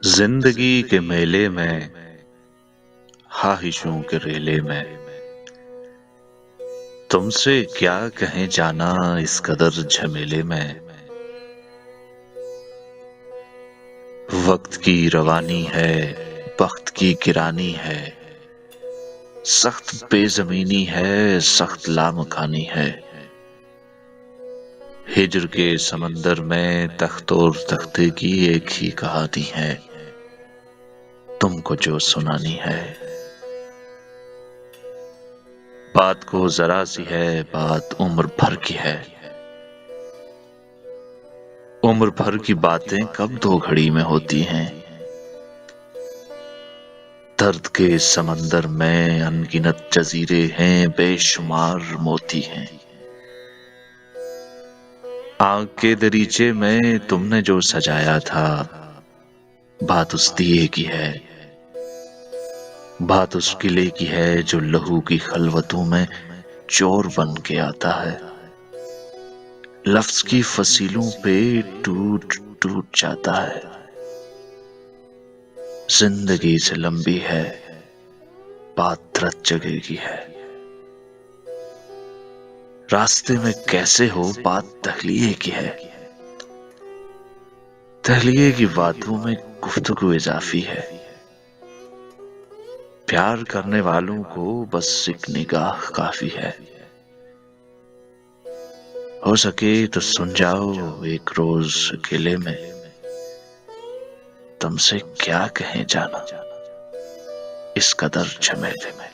زندگی کے میلے میں، خواہشوں کے ریلے میں، تم سے کیا کہیں جانا اس قدر جھمیلے میں۔ وقت کی روانی ہے، بخت کی گرانی ہے، سخت بے زمینی ہے، سخت لامکانی ہے۔ ہجر کے سمندر میں تخت اور تختے کی ایک ہی کہانی ہے، تم کو جو سنانی ہے۔ بات کو ذرا سی ہے، بات عمر بھر کی ہے۔ عمر بھر کی باتیں کب دو گھڑی میں ہوتی ہیں۔ درد کے سمندر میں ان گنت جزیرے ہیں، بے شمار موتی ہیں۔ آنکھ کے دریچے میں تم نے جو سجایا تھا، بات اس دیے کی ہے، بات اس قلعے کی ہے جو لہو کی خلوتوں میں چور بن کے آتا ہے۔ لفظ کی فصیلوں پہ ٹوٹ ٹوٹ جاتا ہے۔ زندگی سے لمبی ہے، بات رت جگہ کی ہے۔ راستے میں کیسے ہو، بات تخلیے کی ہے۔ تخلیے کی باتوں میں گفتگو اضافی ہے۔ پیار کرنے والوں کو بس ایک نگاہ کافی ہے۔ ہو سکے تو سن جاؤ ایک روز اکیلے میں، تم سے کیا کہیں جانا اس قدر جھمیلے میں۔